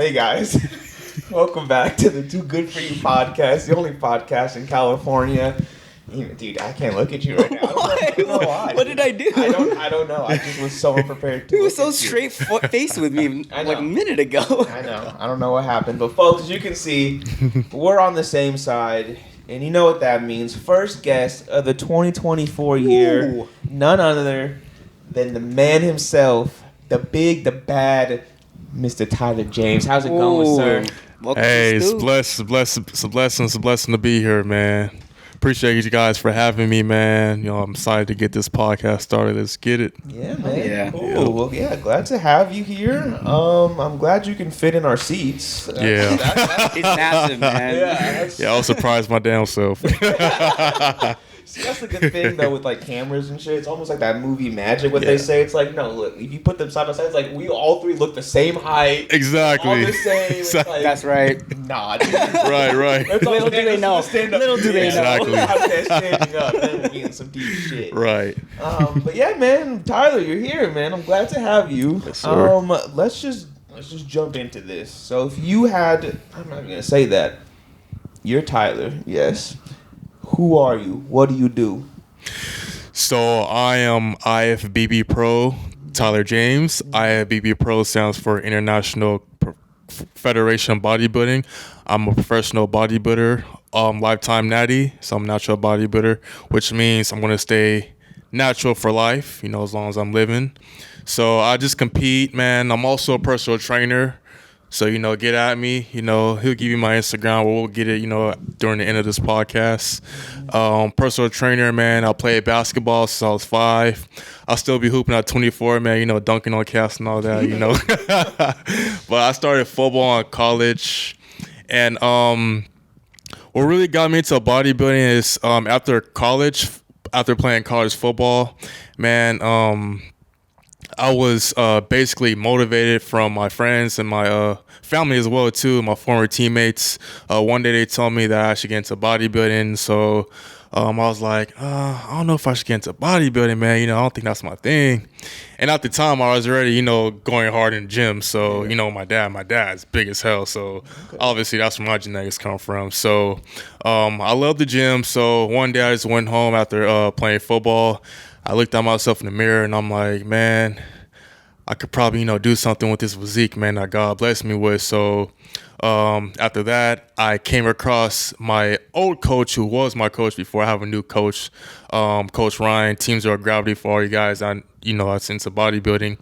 Hey guys, welcome back to the Too Good For You podcast, the only podcast in California. Dude, I can't look at you right now. I don't know why. What did I do? I don't know. I just was so unprepared to. You were so straight faced with me like a minute ago. I know. I don't know what happened, but folks, as you can see, we're on the same side, and you know what that means. First guest of the 2024 year, Ooh. none other than the man himself, the big, the bad, Mr. Tyler James. How's it going, sir? Welcome Hey, to it's a blessing to be here, man. Appreciate you guys for having me, man. You know, I'm excited to get this podcast started. Let's get it. Yeah, man. Yeah. Cool. Well, yeah, glad to have you here. I'm glad you can fit in our seats. Yeah. It's massive, man. Yeah, I was surprised my damn self. See, that's the good thing though with like cameras and shit. It's almost like that movie Magic. What they say, it's like, no, look, if you put them side by side, it's like we all three look the same height, Exactly. all the same. It's like, That's right. nah, dude. Right. Little do they know. Little do they know. Exactly. Podcast standing up, then we'll be in some deep shit. Right. But yeah, man, Tyler, you're here, man. I'm glad to have you. Yes, sir. Let's just jump into this. So if you had, I'm not gonna say that. You're Tyler, yes. Who are you? What do you do? So I am IFBB Pro Tyler James. IFBB Pro stands for International Federation of Bodybuilding. I'm a professional bodybuilder, lifetime natty. So I'm a natural bodybuilder, which means I'm going to stay natural for life, you know, as long as I'm living. So I just compete, man. I'm also a personal trainer. So, you know, get at me. You know, he'll give you my Instagram. We'll get it, you know, during the end of this podcast. Personal trainer, man. I played basketball since I was 5. I'll still be hooping at 24, man. You know, dunking on cats and all that, you know. But I started football in college. And what really got me into bodybuilding is after college, after playing college football, man, I was basically motivated from my friends and my family as well too, my former teammates. One day they told me that I should get into bodybuilding, so I was like, I don't know if I should get into bodybuilding, man. You know, I don't think that's my thing. And at the time, I was already, you know, going hard in the gym. So, you know, my dad's big as hell. So obviously that's where my genetics come from. So I love the gym. So one day I just went home after playing football. I looked at myself in the mirror and I'm like, man, I could probably, you know, do something with this physique, man, that God blessed me with. So after that, I came across my old coach, who was my coach before. I have a new coach, Coach Ryan, Team Zero Gravity for all you guys. That's into bodybuilding.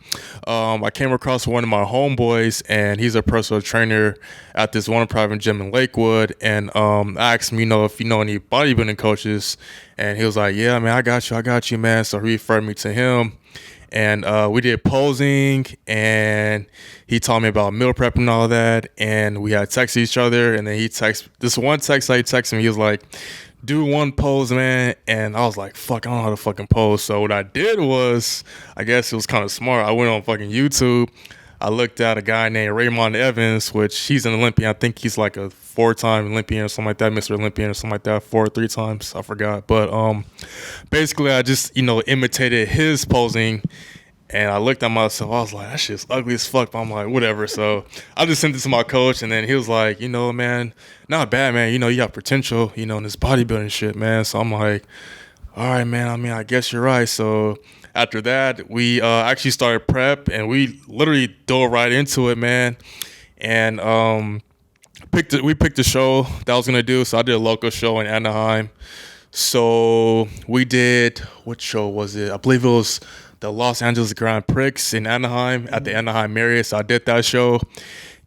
I came across one of my homeboys, and he's a personal trainer at this one private gym in Lakewood. And I asked him, you know, if you know any bodybuilding coaches. And he was like, yeah, man, I got you, man. So he referred me to him. And we did posing, and he taught me about meal prep and all that. And we had texted each other, and then he texted me. He was like, do one pose, man. And I was like, fuck, I don't know how to fucking pose. So what I did was, I guess it was kind of smart. I went on fucking YouTube. I looked at a guy named Raymond Evans, which he's an Olympian. I think he's like a 4-time Olympian or something like that, Mr. Olympian or something like that, 4 or 3 times. I forgot. But basically, I just, you know, imitated his posing. And I looked at myself. I was like, that shit's ugly as fuck. But I'm like, whatever. So I just sent it to my coach. And then he was like, you know, man, not bad, man. You know, you got potential, you know, in this bodybuilding shit, man. So I'm like, all right, man. I mean, I guess you're right. So after that, we actually started prep, and we literally dove right into it, man. And we picked a show that I was gonna do. So I did a local show in Anaheim. So we did, what show was it? I believe it was the Los Angeles Grand Prix in Anaheim at the Anaheim Marriott. So I did that show,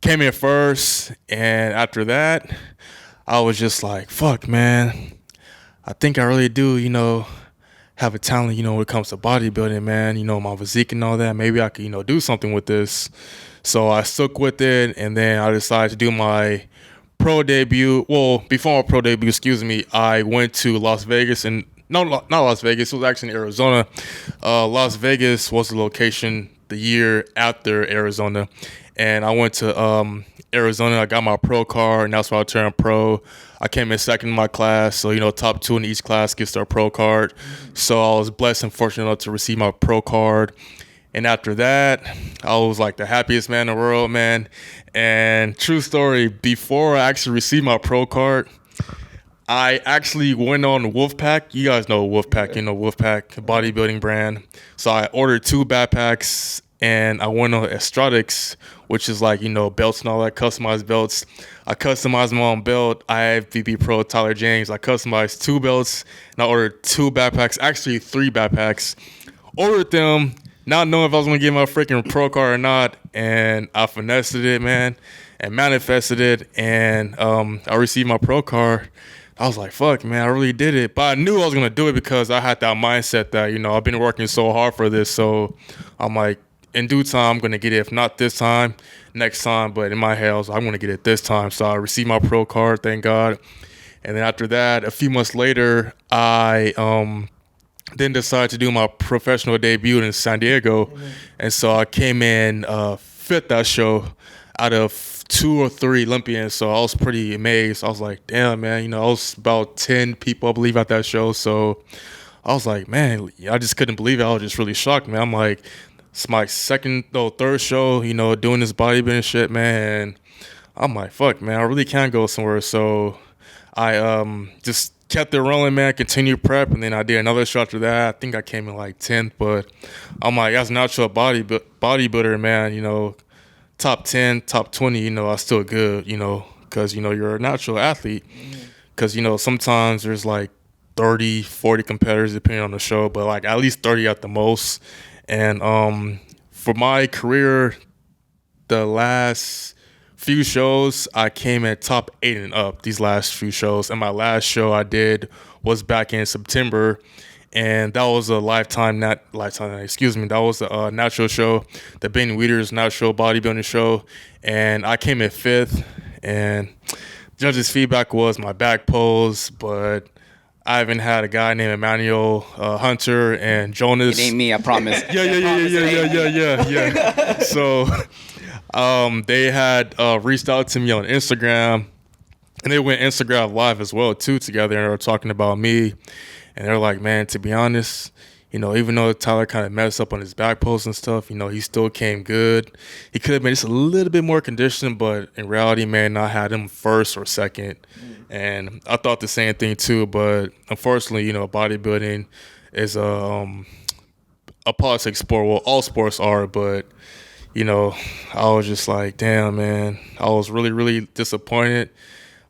came in first, and after that, I was just like, fuck, man. I think I really do, you know, have a talent, you know, when it comes to bodybuilding, man, you know, my physique and all that. Maybe I could, you know, do something with this. So I stuck with it, and then I decided to do my pro debut. Well, before my pro debut, I went to Las Vegas, and not Las Vegas, it was actually in Arizona. Las Vegas was the location the year after Arizona. And I went to Arizona. I got my pro card, and that's why I turned pro. I came in second in my class, so, you know, top 2 in each class gets their pro card. So I was blessed and fortunate enough to receive my pro card. And after that, I was like the happiest man in the world, man. And true story, before I actually received my pro card, I actually went on Wolfpack. You guys know Wolfpack, Wolfpack, bodybuilding brand. So I ordered 2 backpacks and I went on Aesthetics, which is like, belts and all that, customized belts. I customized my own belt. I have VB Pro Tyler James. I customized 2 belts and I ordered 2 backpacks, actually 3 backpacks. Ordered them, not knowing if I was going to get my freaking pro card or not. And I finessed it, man, and manifested it. And I received my pro card. I was like, fuck, man, I really did it. But I knew I was going to do it because I had that mindset that, I've been working so hard for this. So I'm like, in due time, I'm going to get it. If not this time, next time. But in my head, I was like, I'm going to get it this time. So I received my pro card, thank God. And then after that, a few months later, I then decided to do my professional debut in San Diego. Mm-hmm. And so I came in 5th that show out of 2 or 3 Olympians, so I was pretty amazed. I was like, damn, man, I was about 10 people, I believe, at that show. So I was like, man, I just couldn't believe it. I was just really shocked, man. I'm like, it's my 3rd show, doing this bodybuilding shit, man. And I'm like, fuck, man, I really can't go somewhere. So I just kept it rolling, man, continued prep, and then I did another show after that. I think I came in like 10th, but I'm like, as a natural bodybuilder, man, top 10, top 20, I still good, because, you're a natural athlete. Because, sometimes there's like 30, 40 competitors depending on the show, but like at least 30 at the most. And for my career, the last few shows, I came at top 8 and up these last few shows. And my last show I did was back in September. And that was a that was a natural show, the Ben Wieters natural bodybuilding show. And I came in 5th, and judges' feedback was my back pose, but I even had a guy named Emmanuel Hunter and Jonas. It ain't me, I promise. Yeah. So they had reached out to me on Instagram, and they went Instagram Live as well, too, together, and they were talking about me. And they're like, man, to be honest, even though Tyler kind of messed up on his back pose and stuff, he still came good. He could have been just a little bit more conditioned, but in reality, man, I had him 1st or 2nd. And I thought the same thing too, but unfortunately, bodybuilding is a politics sport. Well, all sports are, but I was just like, damn, man, I was really, really disappointed.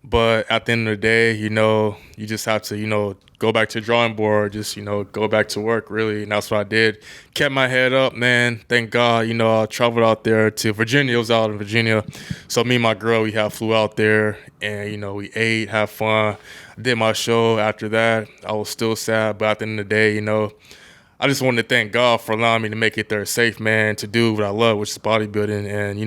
But at the end of the day, you just have to, go back to the drawing board, just, go back to work, really. And that's what I did. Kept my head up, man. Thank God, I traveled out there to Virginia. It was out in Virginia. So me and my girl, we flew out there and, we ate, had fun. Did my show. After that, I was still sad. But at the end of the day, I just wanted to thank God for allowing me to make it there safe, man, to do what I love, which is bodybuilding. And,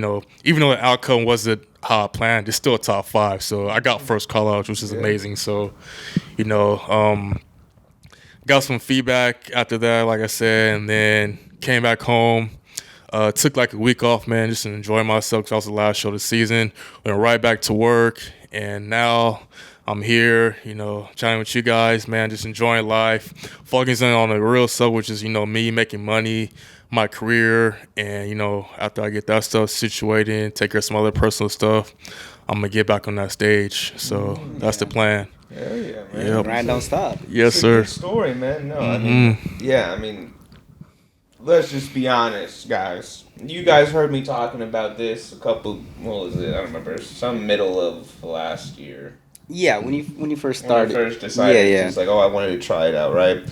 even though the outcome wasn't how I planned, it's still a top 5. So I got first call outs, which is amazing. So, got some feedback after that, like I said, and then came back home. Took like a week off, man, just to enjoy myself because that was the last show of the season. Went right back to work, and now I'm here, chatting with you guys, man, just enjoying life, focusing on the real stuff, which is, me making money, my career, and, after I get that stuff situated, take care of some other personal stuff, I'm going to get back on that stage. So that's the plan. Hell yeah, man. Yep. Grind don't stop. Yes, it's sir. A good story, man. No, I mean, let's just be honest, guys. You guys heard me talking about this what was it? I don't remember. Some middle of last year. Yeah, when you first started. When I first decided, yeah. It's like, I wanted to try it out, right?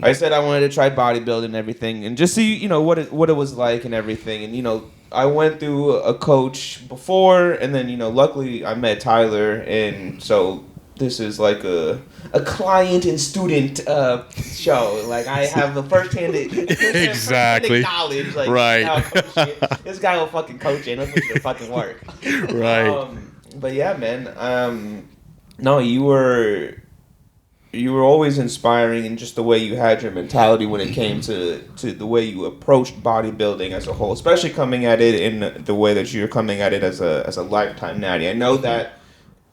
I said I wanted to try bodybuilding and everything, and just see, what it was like and everything. And, I went through a coach before, and then, luckily I met Tyler, and so this is like a client and student show. Like, I have the first-hand exactly knowledge. Like, right. This guy will fucking coach you, and he'll put the fucking work. Right. But yeah, man. No, you were always inspiring, and just the way you had your mentality when it came to the way you approached bodybuilding as a whole, especially coming at it in the way that you're coming at it as a lifetime natty. I know that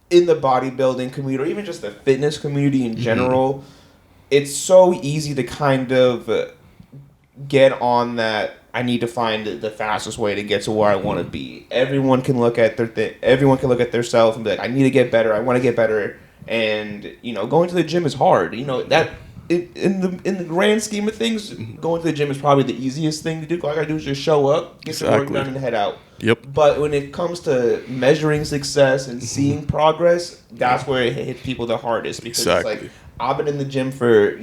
in the bodybuilding community, or even just the fitness community in general, it's so easy to kind of get on that I need to find the fastest way to get to where I want to be. Everyone can look at everyone can look at themselves and be like, I need to get better. I want to get better. And going to the gym is hard. That in the grand scheme of things, going to the gym is probably the easiest thing to do. All I gotta do is just show up, get the work done, and head out. Yep. But when it comes to measuring success and seeing progress, that's where it hits people the hardest, because it's like, I've been in the gym for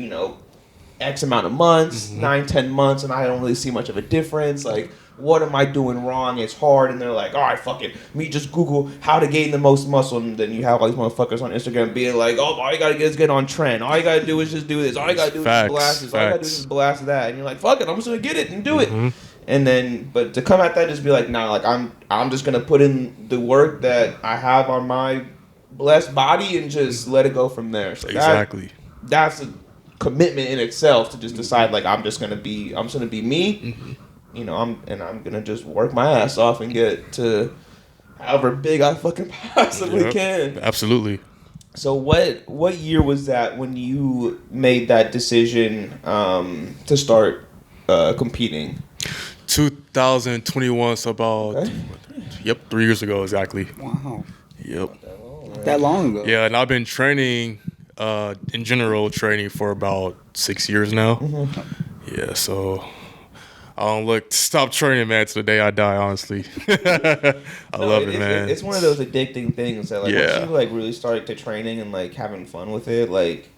X amount of months, 9-10 months, and I don't really see much of a difference. Like, what am I doing wrong? It's hard. And they're like, all right, fuck it. Me just Google how to gain the most muscle. And then you have all these motherfuckers on Instagram being like, oh, all you got to get is get on trend. All you got to do is just do this. All you got to do is just blast this. All you got to do is just blast that. And you're like, fuck it. I'm just going to get it and do it. And then, but to come at that, just be like, nah, like, I'm just going to put in the work that I have on my blessed body and just let it go from there. So that's a commitment in itself, to just decide, like, I'm just gonna be me. I'm gonna just work my ass off and get to however big I fucking possibly can. Absolutely. So what year was that when you made that decision to start competing? 2021, so about 3 years ago exactly. Wow. Yep. Not that long ago. Yeah, and I've been training in general for about 6 years now. Yeah, so I don't stop training, man, till the day I die, honestly. I love it, man. It's one of those addicting things that, like, once you, like, really start to training and, like, having fun with it, like,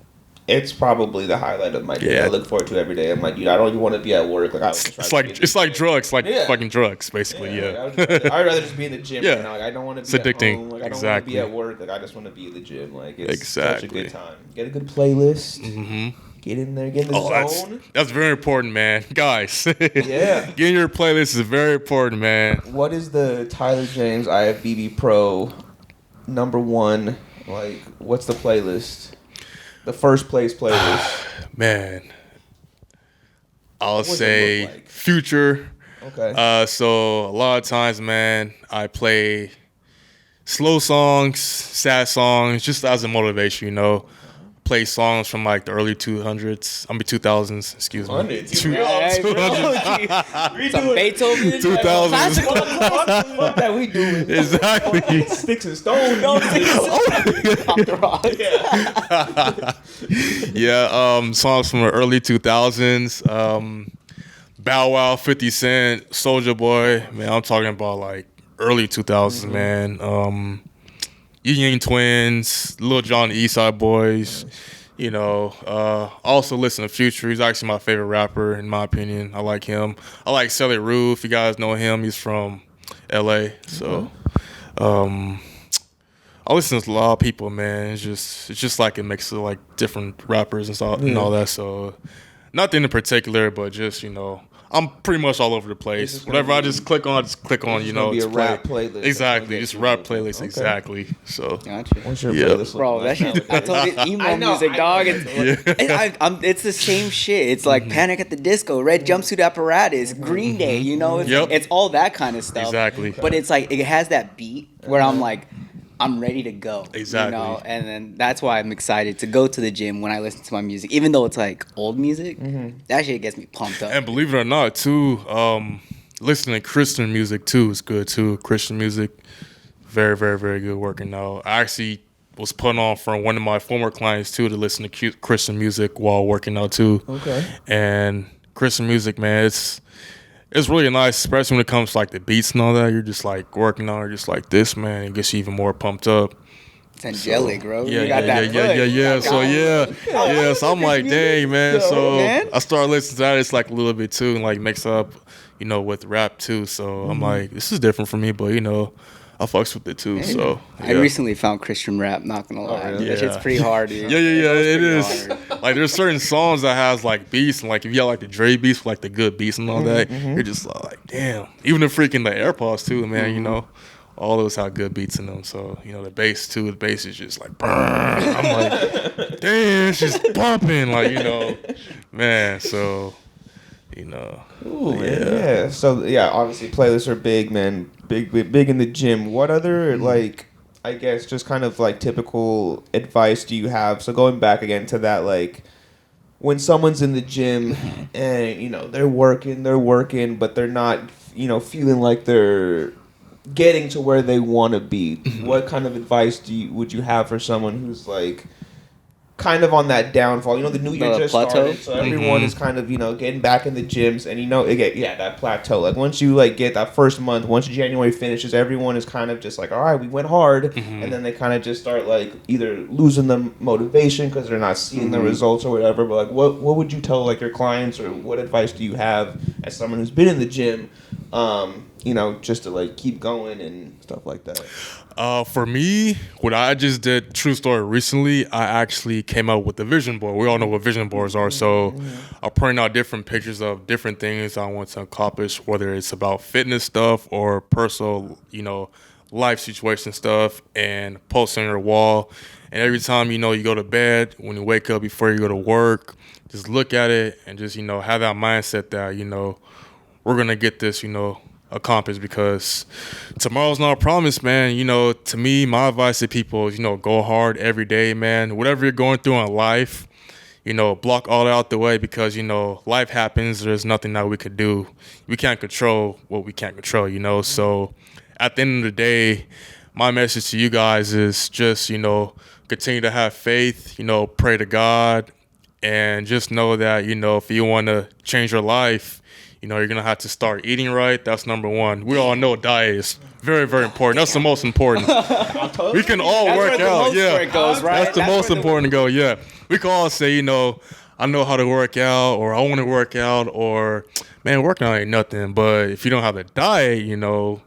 it's probably the highlight of my day. I look forward to every day. I'm like, dude, I don't even want to be at work. Like, it's like drugs, fucking drugs, basically. I'd rather just be in the gym. Like, I don't want to be at home. Like, I don't want to be at work. Like, I just want to be in the gym. Like, it's such a good time. Get a good playlist. Get in there, get in the zone. That's very important, man. Guys. Getting your playlist is very important, man. What is the Tyler James IFBB Pro #1? Like, what's the playlist? The first place playlist. Man. I'll say Future. Okay. So a lot of times, man, I play slow songs, sad songs, just as a motivation, Play songs from like the early 2000s, excuse me. 200s. Some Beethoven. 2000s. Fuck that we doing. Exactly. Sticks and stones. Songs from the early 2000s. Bow Wow, 50 Cent, Soulja Boy. Man, I'm talking about like early 2000s, man. Yang Twins, Lil Jon, Eastside Boys, also listen to Future. He's actually my favorite rapper, in my opinion. I like him. I like Sally Rue, if you guys know him. He's from LA. So, I listen to a lot of people, man. It's just like a mix of like different rappers and stuff and all that. So, nothing in particular, but just, I'm pretty much all over the place. Whatever I just click on, Be a rap playlist. Exactly, just rap playlist. Okay. Exactly. So, gotcha. What's your playlist? Bro, that shit. I told you, emo music, dog. It's the same shit. It's like Panic at the Disco, Red Jumpsuit Apparatus, Green Day. It's all that kind of stuff. Exactly. But it's like it has that beat where I'm like, I'm ready to go. Exactly. And then that's why I'm excited to go to the gym when I listen to my music. Even though it's like old music, that shit gets me pumped up. And believe it or not, too, listening to Christian music, too, is good, too. Christian music, very, very, very good working out. I actually was put on from one of my former clients, too, to listen to Christian music while working out, too. Okay. And Christian music, man, it's really nice, especially when it comes to like the beats and all that. You're just like working on it just like this, man. It gets you even more pumped up. It's angelic, bro. Yeah. So I'm like, dang, man. So I started listening to that. It's like a little bit too, and like mix up, with rap too. So I'm like, this is different for me, but I fucks with it too. Yeah. So I recently found Christian rap. Not gonna lie, really? that shit's pretty hard, dude. Yeah. It is. Like there's certain songs that has like beats, and like if you got like the Dre beats, with, like the good beats and all that, you're just like, damn. Even the freaking the AirPods too, man. All those have good beats in them. So the bass too. The bass is just like, I'm like, damn, it's just bumping, like man. So. Ooh, yeah. So obviously playlists are big, man. Big in the gym. What other like, I guess, just kind of like typical advice do you have? So going back again to that, like, when someone's in the gym and, you know, they're working, but they're not, you know, feeling like they're getting to where they want to be. What kind of advice would you have for someone who's like kind of on that downfall? You know, the new year just started, so everyone is kind of, you know, getting back in the gyms, and you know, that plateau. Like once you like get that first month, once January finishes, everyone is kind of just like, all right, we went hard, and then they kind of just start like either losing the motivation because they're not seeing the results or whatever. But like, what would you tell like your clients, or what advice do you have as someone who's been in the gym, you know, just to like keep going and stuff like that? For me, what I just did, true story, recently, I actually came out with a vision board. We all know what vision boards are, so I'll print out different pictures of different things I want to accomplish, whether it's about fitness stuff or personal, you know, life situation stuff, and post on your wall. And every time, you know, you go to bed, when you wake up before you go to work, just look at it and just, you know, have that mindset that, you know, we're going to get this, you know, accomplished, because tomorrow's not promised, man. You know, to me, my advice to people is, you know, go hard every day, man. Whatever you're going through in life, you know, block all that out the way, because, you know, life happens. There's nothing that we could do. We can't control what we can't control, you know. So at the end of the day, my message to you guys is just, you know, continue to have faith, you know, pray to God, and just know that, you know, if you want to change your life, you know, you're going to have to start eating right. That's number one. We all know diet is very, very important. That's the most important. We can all work out. Yeah. That's the most important to go. Yeah. We can all say, you know, I know how to work out, or I want to work out, or, man, working out ain't nothing. But if you don't have a diet, you know,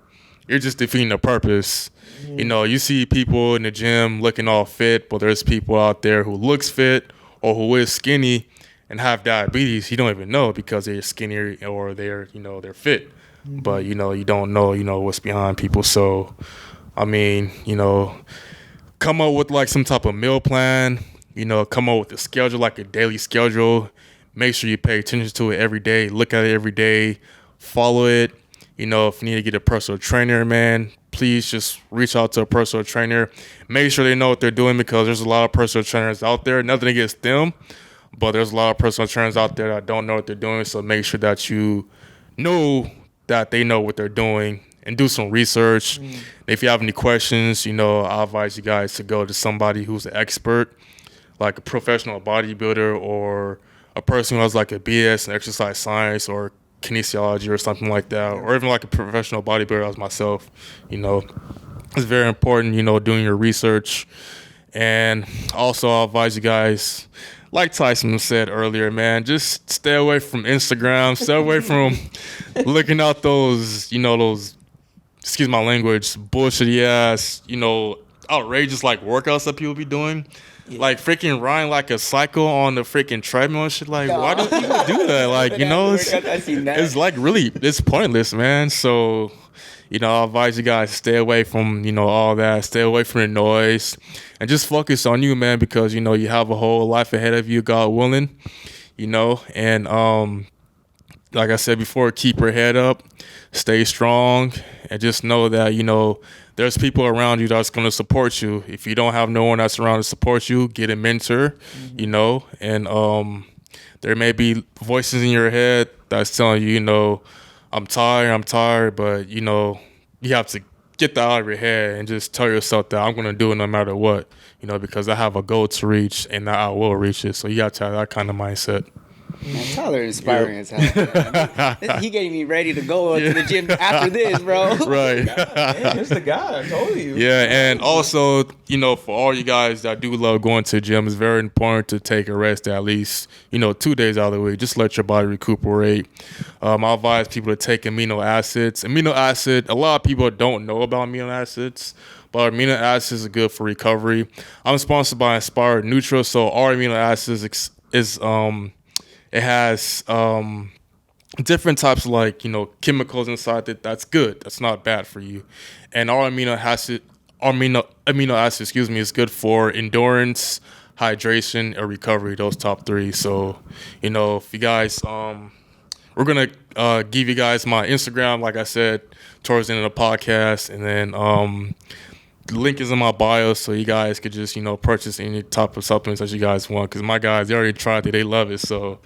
you're just defeating the purpose. You know, you see people in the gym looking all fit, but there's people out there who looks fit or who is skinny and have diabetes. You don't even know, because they're skinnier or they're, you know, they're fit. But, you know, you don't know, you know, what's behind people. So, I mean, you know, come up with like some type of meal plan, you know, come up with a schedule, like a daily schedule. Make sure you pay attention to it every day. Look at it every day. Follow it. You know, if you need to get a personal trainer, man, please just reach out to a personal trainer. Make sure they know what they're doing, because there's a lot of personal trainers out there. Nothing against them, but there's a lot of personal trainers out there that don't know what they're doing. So make sure that you know that they know what they're doing, and do some research. If you have any questions, you know, I advise you guys to go to somebody who's an expert, like a professional bodybuilder, or a person who has like a BS in exercise science or kinesiology or something like that, or even like a professional bodybuilder as myself. You know, it's very important, you know, doing your research. And also, I advise you guys, like Tyson said earlier, man, just stay away from Instagram, stay away from looking out those, you know, those, excuse my language, bullshitty ass, you know, outrageous like workouts that people be doing. Yeah. Like freaking riding like a cycle on the freaking treadmill and shit. Like, why do people do that? Like, you know, it's like really, it's pointless, man. So, you know, I advise you guys to stay away from, you know, all that. Stay away from the noise, and just focus on you, man, because, you know, you have a whole life ahead of you, God willing, you know. And like I said before, keep your head up, stay strong, and just know that, you know, there's people around you that's going to support you. If you don't have no one that's around to support you, get a mentor, you know. And there may be voices in your head that's telling you, you know, I'm tired, but, you know, you have to get that out of your head and just tell yourself that I'm going to do it no matter what, you know, because I have a goal to reach and that I will reach it. So you have to have that kind of mindset. Man, Tyler inspiring as hell. He getting me ready to go to the gym after this, bro. Right. Man, it's the guy, I told you. Yeah, and also, you know, for all you guys that do love going to the gym, it's very important to take a rest at least, you know, 2 days out of the week. Just let your body recuperate. I advise people to take amino acids. A lot of people don't know about amino acids, but amino acids are good for recovery. I'm sponsored by Inspired Nutra, so our amino acids is it has different types of, like, you know, chemicals inside it. That's good. That's not bad for you. And our amino acid, is good for endurance, hydration, and recovery. Those top three. So, you know, if you guys, we're gonna give you guys my Instagram, like I said, towards the end of the podcast, and then link is in my bio, so you guys could just, purchase any type of supplements that you guys want. Because my guys, they already tried it, they love it. So,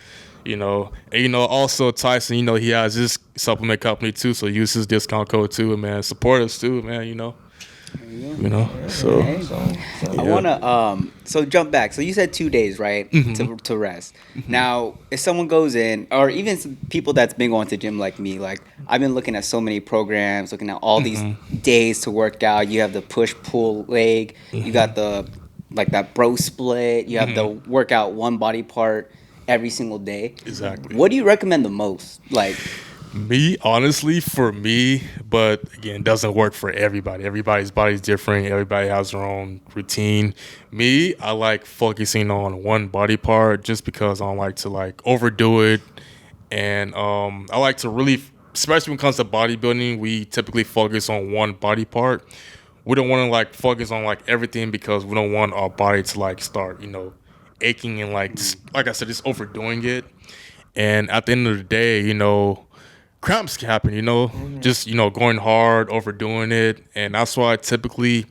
and, also Tyson, he has his supplement company too. So use his discount code too, and man, support us too, man. So I wanna so jump back. So you said 2 days, right, to rest. Now, if someone goes in, or even some people that's been going to gym like me, like I've been looking at so many programs, looking at all these days to work out. You have the push pull leg, you got the that bro split, you have the workout one body part every single day. Exactly. What do you recommend the most? Like. Me, honestly, for me, but again, it doesn't work for everybody. Everybody's body's different. Everybody has their own routine. Me, I like focusing on one body part just because I don't like to overdo it. And I like to really, especially when it comes to bodybuilding, we typically focus on one body part. We don't want to focus on everything because we don't want our body to start, aching and like I said, just overdoing it. And at the end of the day, cramps can happen, just, going hard, overdoing it. And that's why I typically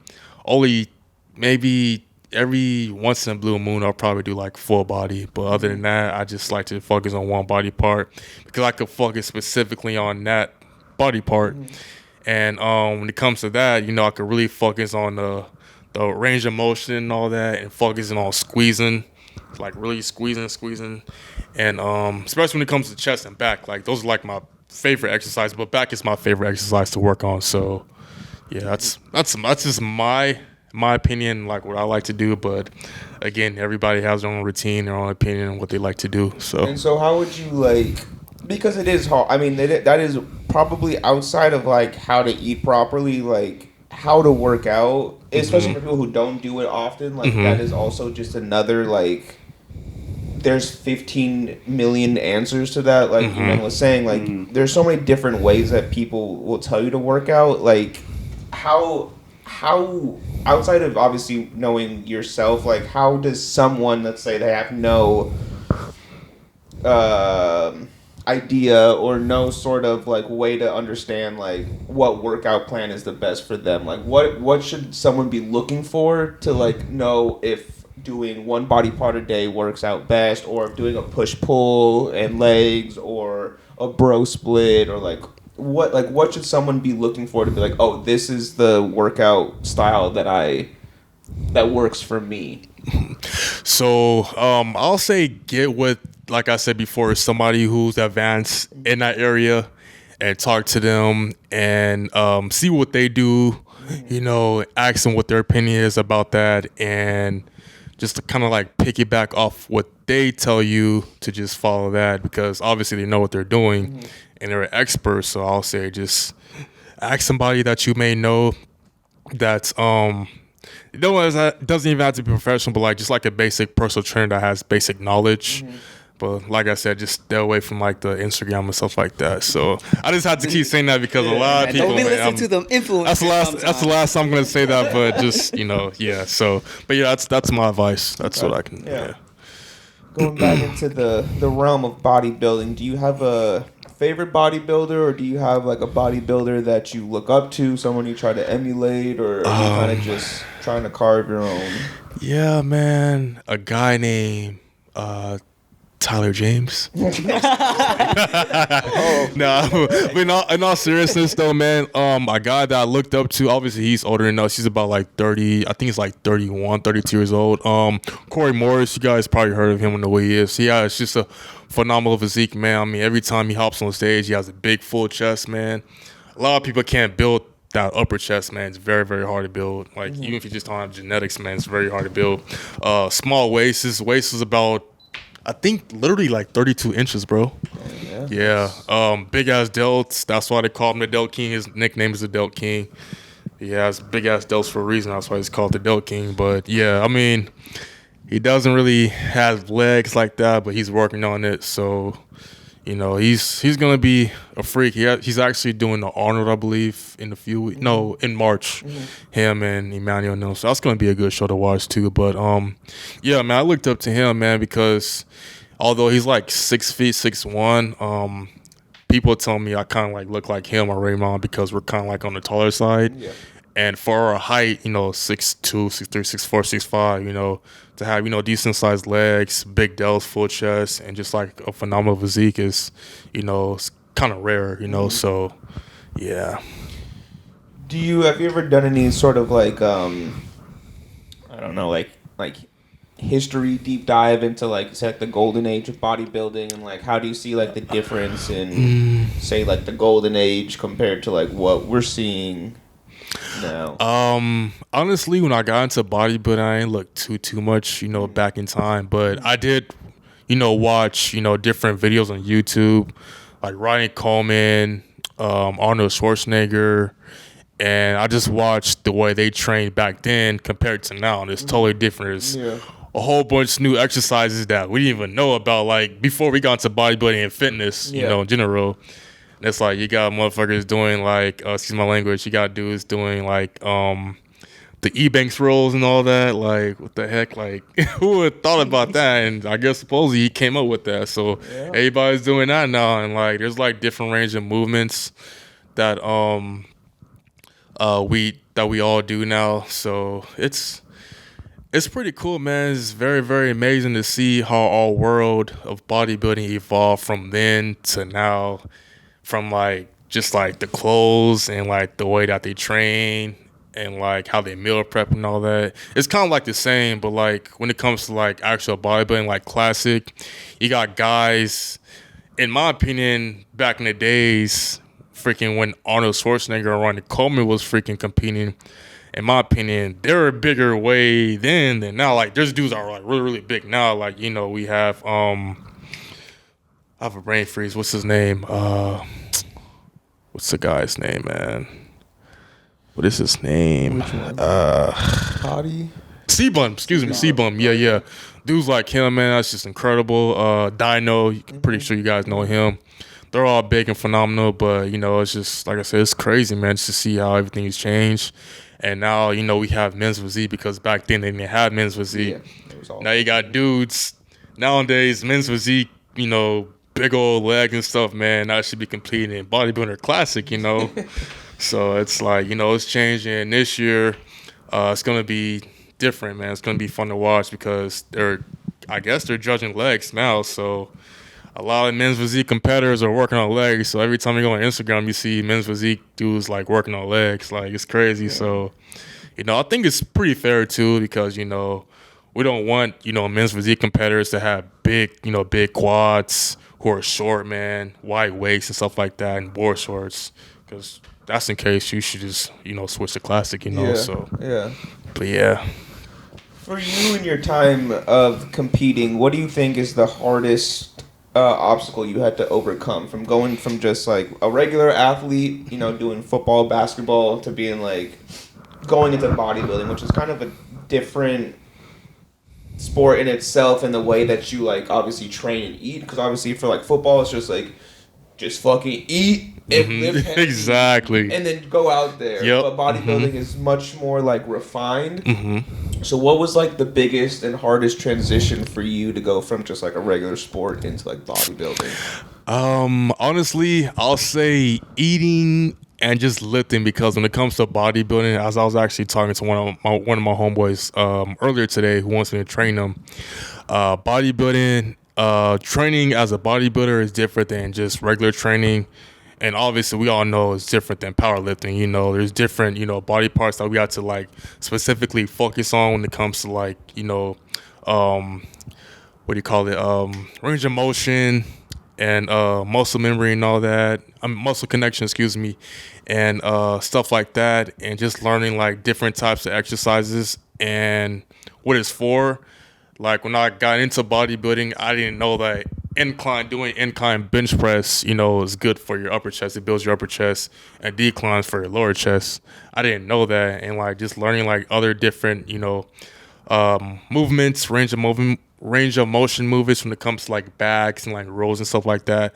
only maybe every once in a blue moon, I'll probably do full body. But other than that, I just like to focus on one body part because I could focus specifically on that body part. And when it comes to that, I could really focus on the range of motion and all that, and focusing on squeezing, really squeezing. And especially when it comes to chest and back, those are my favorite exercise, but back is my favorite exercise to work on. So yeah, that's just my opinion, what I like to do. But again, everybody has their own routine, their own opinion on what they like to do. So how would you because it is hard. I mean, that is probably outside of how to eat properly, how to work out, especially for people who don't do it often. That is also just another there's 15 million answers to that. You man was saying, there's so many different ways that people will tell you to work out. How outside of obviously knowing yourself, how does someone, let's say they have no idea or no sort of way to understand what workout plan is the best for them? What should someone be looking for to know if doing one body part a day works out best, or if doing a push-pull and legs or a bro split, or what should someone be looking for to be oh, this is the workout style that works for me? So I'll say get with, like I said before, somebody who's advanced in that area and talk to them and see what they do, ask them what their opinion is about that, and just to kind of piggyback off what they tell you to just follow that, because obviously they know what they're doing and they're experts. So I'll say just ask somebody that you may know that's it doesn't even have to be professional, but just a basic personal trainer that has basic knowledge. But like I said, just stay away from the Instagram and stuff like that. So I just had to keep saying that because a lot of people. Don't be listening to them influencers. That's the last time I'm gonna say that. But just yeah. So, but yeah, that's my advice. That's what I can. Yeah. Going back into the realm of bodybuilding, do you have a favorite bodybuilder, or do you have a bodybuilder that you look up to, someone you try to emulate, or are you kind of just trying to carve your own? Yeah, man, a guy named Tyler James. No, but in all seriousness though, man, a guy that I looked up to, obviously he's older than us. He's about 30, I think he's 31, 32 years old. Corey Morris, you guys probably heard of him and the way he is. Yeah, it's just a phenomenal physique, man. I mean, every time he hops on stage, he has a big full chest, man. A lot of people can't build that upper chest, man. It's very, very hard to build. Even if you just don't have genetics, man, it's very hard to build. Small waist. His waist is about, I think, literally 32 inches, bro. Yeah. Big ass delts. That's why they call him the Delt King. His nickname is the Delt King. He has big ass delts for a reason. That's why he's called the Delt King. But yeah, I mean, he doesn't really have legs like that, but he's working on it. So, he's gonna be a freak. He's actually doing the Arnold, I believe, in a few weeks. No, in March. Him and Emmanuel Nil. So that's gonna be a good show to watch too. But yeah, man, I looked up to him, man, because although he's 6 feet 6'1", people tell me I kind of look like him or Raymond because we're kind of on the taller side. Yeah. And for our height, 6'2", 6'3", 6'4", 6'5", to have, decent sized legs, big delts, full chest, and just like a phenomenal physique is, it's kind of rare, so yeah. Have you ever done any sort of like I don't know, like history deep dive into like say like the golden age of bodybuilding, and like how do you see like the difference in say like the golden age compared to like what we're seeing now? Honestly, when I got into bodybuilding, I didn't look too much, back in time, but I did, watch, different videos on YouTube, like Ryan Coleman, Arnold Schwarzenegger, and I just watched the way they trained back then compared to now, and it's totally different. There's a whole bunch of new exercises that we didn't even know about, like before we got into bodybuilding and fitness, in general. And it's like you got motherfuckers doing like, excuse my language, you got dudes doing like the E-Banks rolls and all that. Like, what the heck? Like, who would have thought about that? And I guess supposedly he came up with that. So everybody's doing that now, and like there's like different range of movements that we all do now. So it's pretty cool, man. It's very, very amazing to see how our world of bodybuilding evolved from then to now, from like just like the clothes and like the way that they train and like how they meal prep and all that. It's kind of like the same, but like when it comes to like actual bodybuilding, like classic, you got guys, in my opinion, back in the days, freaking when Arnold Schwarzenegger and Ronnie Coleman was freaking competing, in my opinion, they were a bigger way then than now. Like, there's dudes that are like really, really big now. Like, we have I have a brain freeze. What's his name? What's the guy's name, man? What is his name? Body? C-Bum, excuse me, C-Bum. Yeah. Dudes like him, man, that's just incredible. Dino, pretty sure you guys know him. They're all big and phenomenal, but, it's just, like I said, it's crazy, man, just to see how everything has changed. And now, we have men's physique, because back then they didn't have men's physique. Now you got dudes. Nowadays, men's physique, big old legs and stuff, man, that should be competing in bodybuilder classic, So it's like, it's changing. This year, it's going to be different, man. It's going to be fun to watch because they're judging legs now. So a lot of men's physique competitors are working on legs. So every time you go on Instagram, you see men's physique dudes like working on legs. Like, it's crazy. Yeah. So, I think it's pretty fair too, because, we don't want, men's physique competitors to have big quads, who are short, man, wide waists and stuff like that, and board shorts, because that's in case you should just, switch to classic, so. Yeah. But yeah. For you in your time of competing, what do you think is the hardest obstacle you had to overcome from going from just like a regular athlete, doing football, basketball, to being like going into bodybuilding, which is kind of a different sport in itself in the way that you like obviously train and eat, because obviously for like football it's just like just fucking eat and lift heavy, exactly, and then go out there. But bodybuilding is much more like refined. So what was like the biggest and hardest transition for you to go from just like a regular sport into like bodybuilding? Honestly, I'll say eating and just lifting, because when it comes to bodybuilding, as I was actually talking to one of my homeboys earlier today who wants me to train them, bodybuilding, training as a bodybuilder is different than just regular training. And obviously we all know it's different than powerlifting. There's different, body parts that we got to like specifically focus on when it comes to like, what do you call it? Range of motion and muscle memory and all that. Muscle connection, excuse me, and stuff like that. And just learning like different types of exercises and what it's for. Like when I got into bodybuilding, I didn't know that doing incline bench press, is good for your upper chest. It builds your upper chest, and declines for your lower chest. I didn't know that. And like just learning like other different, movements, range of motion movements when it comes to like backs and like rolls and stuff like that.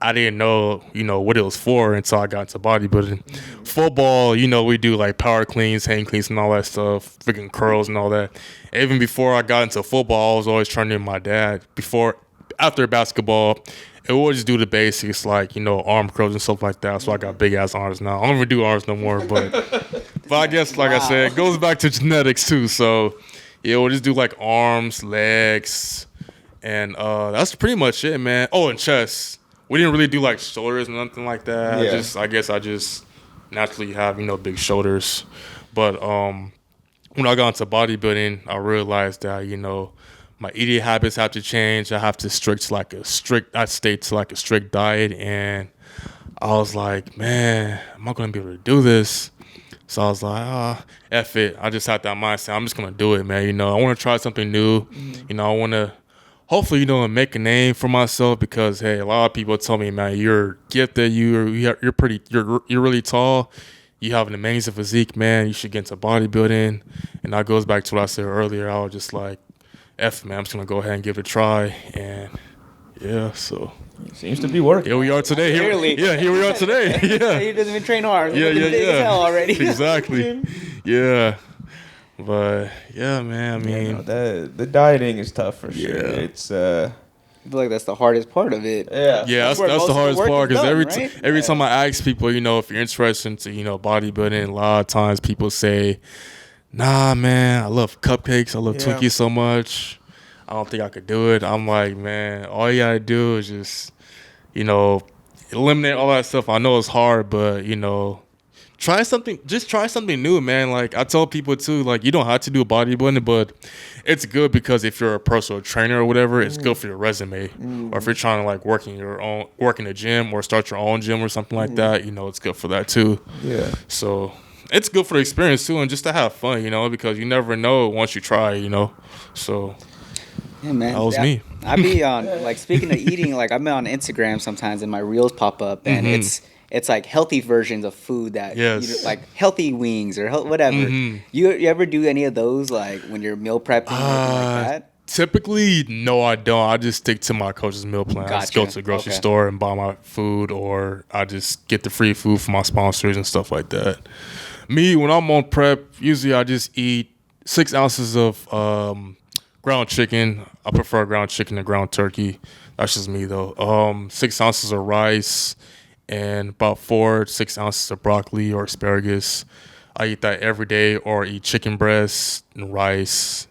I didn't know, what it was for until I got into bodybuilding. Football, we do like power cleans, hang cleans and all that stuff, freaking curls and all that. Even before I got into football, I was always training with my dad. After basketball, it would just do the basics like, arm curls and stuff like that. So I got big ass arms now. I don't even do arms no more, but But I guess, like I said, it goes back to genetics too. So, yeah, we'll just do like arms, legs, and that's pretty much it, man. Oh, and chest. We didn't really do like shoulders or nothing like that. Yeah. I guess I just naturally have, big shoulders. But when I got into bodybuilding, I realized that, my eating habits have to change. I have to stay to like a strict diet. And I was like, man, am I going to be able to do this? So I was like, F it. I just had that mindset. I'm just going to do it, man. I want to try something new. I want to hopefully, make a name for myself because, hey, a lot of people tell me, man, you're gifted, you're really tall, you have an amazing physique, man, you should get into bodybuilding. And that goes back to what I said earlier. I was just like, F, man, I'm just going to go ahead and give it a try. And, yeah, so. Seems to be working. Here we are today. Here we are today. Yeah. He doesn't even train hard. Yeah. Big as hell already. Exactly. Yeah. But yeah, man. I mean, the dieting is tough for sure. Yeah. It's I feel like that's the hardest part of it. yeah. that's where the most of the hardest work part is because done, every time I ask people, if you're interested into bodybuilding, a lot of times people say, "Nah, man, I love cupcakes. I love Twinkies so much. I don't think I could do it." I'm like, man, all you gotta do is just eliminate all that stuff. I know it's hard, but try something. Just try something new, man. Like I tell people too, like you don't have to do bodybuilding, but it's good because if you're a personal trainer or whatever, it's good for your resume. Or if you're trying to like work in a gym or start your own gym or something like that, it's good for that too. Yeah. So it's good for the experience too, and just to have fun, because you never know once you try, So Yeah, man. that was me. I be on like speaking of eating, like I'm on Instagram sometimes and my reels pop up and it's like healthy versions of food that like healthy wings or whatever. You ever do any of those like when you're meal prepping or anything like that? Typically, no, I don't. I just stick to my coach's meal plan. I just go to the grocery store and buy my food, or I just get the free food from my sponsors and stuff like that. Me, when I'm on prep, usually I just eat 6 ounces of ground chicken. I prefer ground chicken to ground turkey. That's just me, though. 6 ounces of rice and about 4 to 6 ounces of broccoli or asparagus. I eat that every day, or eat chicken breast and rice.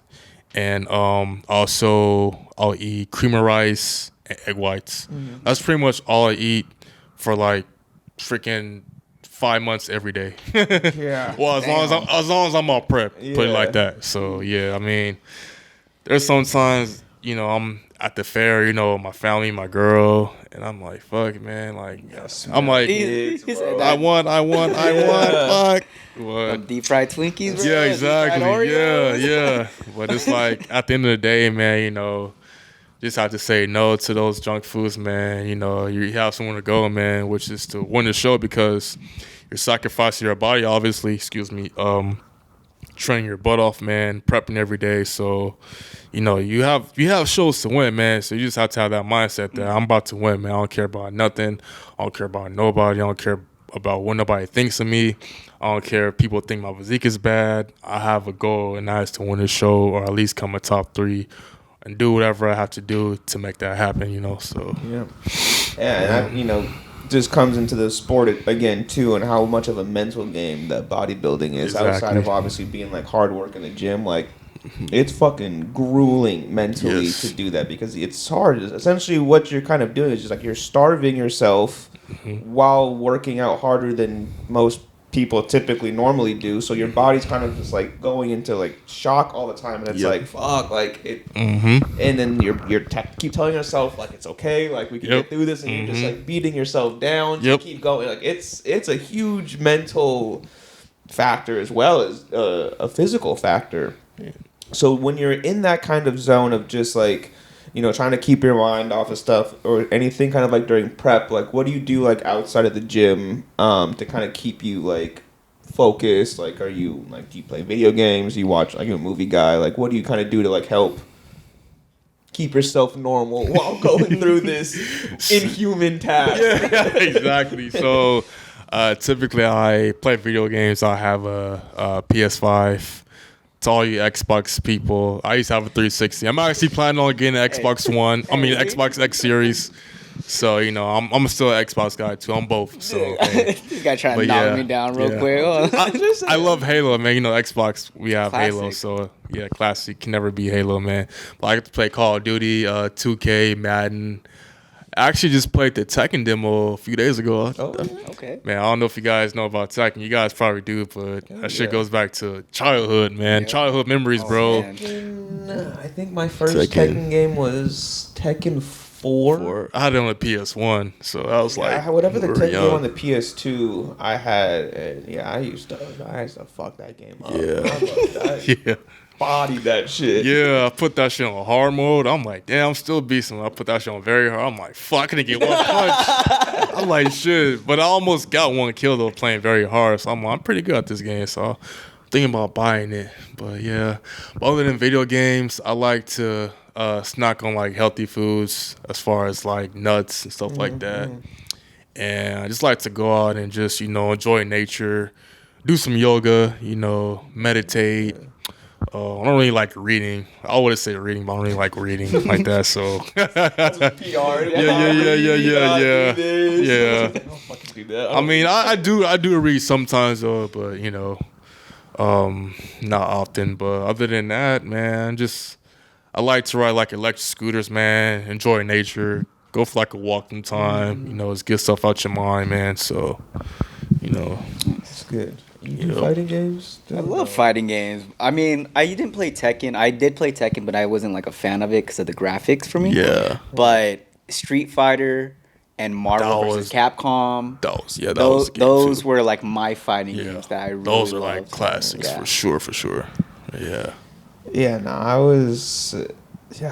And also I'll eat cream of rice and egg whites. That's pretty much all I eat for like freaking 5 months every day. Yeah. Well, as long as I'm all prep, put it like that. So yeah, I mean, there's sometimes I'm at the fair, my family, my girl, and I'm like, fuck, man, like I'm like, He said I that. want, fuck. What? Deep fried Twinkies, bro. Yeah, Deep fried exactly. Oreos. Yeah. But it's like at the end of the day, man, just have to say no to those junk foods, man. You have somewhere to go, man, which is to win the show because you're sacrificing your body, obviously. Training your butt off, man, prepping every day. So, you have shows to win, man. So you just have to have that mindset that I'm about to win, man. I don't care about nothing. I don't care about nobody. I don't care about what nobody thinks of me. I don't care if people think my physique is bad. I have a goal, and that is to win the show or at least come a top 3 and do whatever I have to do to make that happen, So Yeah, and that, just comes into the sport again too, and how much of a mental game that bodybuilding is. Exactly. Outside of obviously being like hard work in the gym, like it's fucking grueling mentally to do that because it's hard. Essentially, what you're kind of doing is just like you're starving yourself while working out harder than most people typically normally do. So your body's kind of just like going into like shock all the time, and it's like fuck, like it. And then you're keep telling yourself like it's okay, like we can get through this, and you're just like beating yourself down to keep going. Like it's a huge mental factor as well as a physical factor. So when you're in that kind of zone of just like, trying to keep your mind off of stuff or anything kind of like during prep, like what do you do like outside of the gym to kind of keep you like focused? Like do you play video games? Do you watch, like, you're a movie guy? Like what do you kind of do to like help keep yourself normal while going through this inhuman task? Yeah, exactly. So typically I play video games. I have a PS5. To all you Xbox people, I used to have a 360. I'm actually planning on getting an Xbox One. Xbox X Series. So I'm still an Xbox guy too. I'm both. So This guy trying to knock me down real quick. I love Halo, man. Xbox, we have Classic. Halo, so yeah, classic. Can never be Halo, man. But I get to play Call of Duty, 2K, Madden. I actually just played the Tekken demo a few days ago. Oh, Okay. Man, I don't know if you guys know about Tekken. You guys probably do, but that shit goes back to childhood, man. Yeah. Childhood memories, bro. Man. I think my first Tekken game was Tekken 4. I had it on the PS1, so I was like, whatever the we were Tekken young. game on the PS2 I had, and I used to fuck that game up. Yeah. Body that shit. Yeah, I put that shit on hard mode. I'm like, damn, I'm still beasting. I put that shit on very hard. I'm like, fuck, I couldn't get one punch. I'm like, shit. But I almost got one kill though playing very hard. So I'm pretty good at this game. So I'm thinking about buying it. But yeah. But other than video games, I like to snack on like healthy foods as far as like nuts and stuff like that. And I just like to go out and just, enjoy nature, do some yoga, meditate. I don't really like reading. I would say reading, but I don't really like reading like that. So PR. Yeah. I mean, I do read sometimes though, but not often. But other than that, man, I like to ride like electric scooters, man. Enjoy nature. Go for like a walk in time. Just get stuff out your mind, man. So, It's good. You do fighting games? I love fighting games. I mean, I didn't play Tekken. I did play Tekken, but I wasn't like a fan of it because of the graphics for me. Yeah. But Street Fighter and Marvel vs. Capcom. Those were like my fighting games that I really Those are loved. like classics for sure. Yeah. Yeah, no, I was.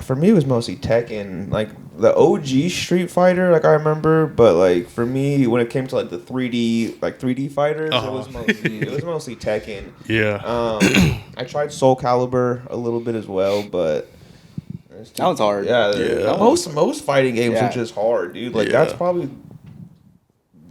For me, it was mostly Tekken. Like, the OG Street Fighter, like, I remember. But, like, for me, when it came to, like, the 3D fighters, it was mostly Tekken. Yeah. I tried Soul Calibur a little bit as well, but... That was hard. Yeah. Most fighting games are just hard, dude. Like, that's probably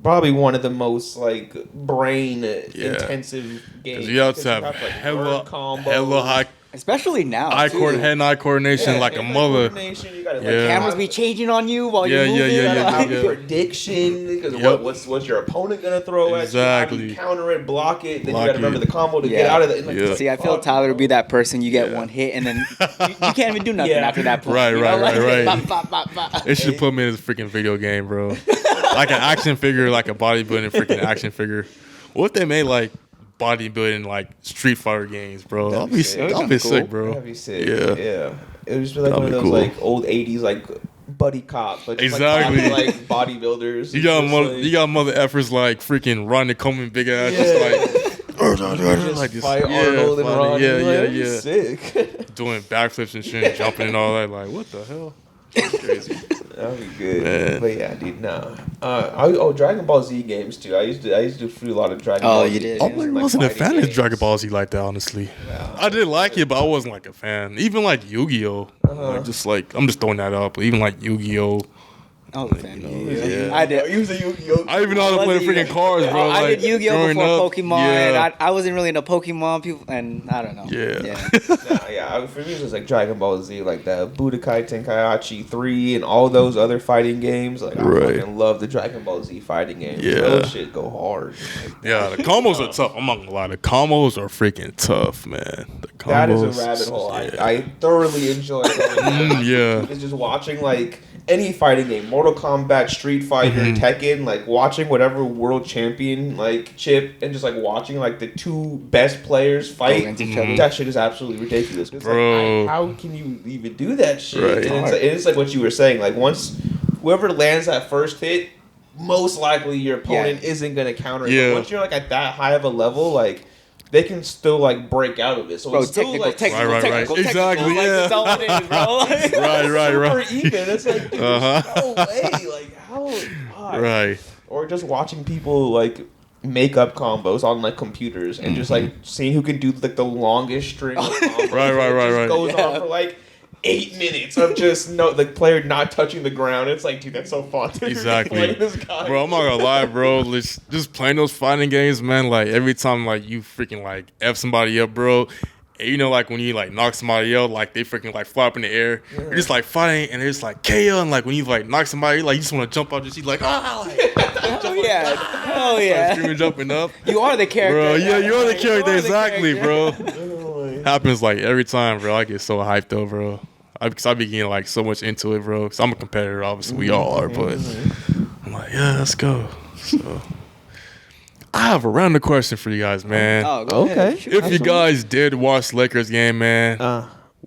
one of the most, like, brain-intensive games. Because you have to have hella high... Especially now, hand-eye coordination like a mother. You gotta, cameras be changing on you while you're moving. You gotta have prediction, because what's your opponent gonna throw at you? How do you counter it, block it, then you gotta remember the combo to get out of it. See, I feel Tyler would be that person. You get one hit, and then you can't even do nothing after that point. Right. They should put me in this freaking video game, bro. Like an action figure, like a bodybuilding freaking action figure. What if they made like bodybuilding like Street Fighter games, bro? That'd be sick, bro. That'd be sick. Yeah. It would just be like one of those like old 80s like buddy cop, but just like bodybuilders. You got mother effers like freaking Ronnie Coleman big ass like this fight Arnold and Ronnie. Yeah. Sick. Doing backflips and shit, jumping and all that. Like, what the hell? That's crazy. That'd be good. Man. But yeah, dude, no. Dragon Ball Z games too. I used to do a lot of Dragon Ball Z. You did. I wasn't a fan of Dragon Ball Z like that, honestly. Yeah. I did like it, but I wasn't like a fan. Even like Yu-Gi-Oh. I'm just throwing that up. But even like Yu-Gi-Oh. I was a fan. I did. You was a Yu-Gi-Oh. I even know how to play freaking cards, bro. I did Yu-Gi-Oh before Pokemon. Yeah. I wasn't really into Pokemon people, and I don't know. For me, it was like Dragon Ball Z, like the Budokai Tenkaichi 3 and all those other fighting games. Like, I fucking love the Dragon Ball Z fighting games. Yeah. Those shit go hard. Yeah, the combos are tough. I'm not gonna lie. The combos are freaking tough, man. The combos, that is a rabbit hole. I thoroughly enjoy it. Yeah. It's just watching, like, any fighting game, Mortal Kombat, Street Fighter, Tekken, like watching whatever world champion like chip and just like watching like the two best players fight against each other. That shit is absolutely ridiculous. It's bro. Like, how can you even do that shit? Right. And it's like what you were saying. Like once whoever lands that first hit, most likely your opponent isn't gonna counter it. Yeah. But once you're like at that high of a level, like they can still like break out of it. So it's still technical. Exactly. That's all it is, bro. Right. Super even. It's like, dude, no way. Like how? God. Right. Or just watching people like make up combos on like computers and just like seeing who can do like the longest string of combos. Right. Goes on for like 8 minutes of just the player not touching the ground. It's like, dude, that's so fun. Exactly. Bro, I'm not gonna lie, bro. Just playing those fighting games, man, like every time like you freaking like F somebody up, bro, And you know, like when you like knock somebody out, like they freaking like fly up in the air. You're just like fighting, and it's like KO. And like when you like knock somebody, like you just want to jump out, just like Hell yeah, hell yeah. Screaming, jumping up. You are the character, bro. Yeah, you're the character, the exactly, character. bro. Happens like every time, bro. I get so hyped though, bro. Because I be getting like so much into it, bro. Because I'm a competitor, obviously we all are, but I'm like, yeah, let's go. So I have a random question for you guys, man. Oh, go Okay. ahead. Sure. If you guys did watch the Lakers game, man,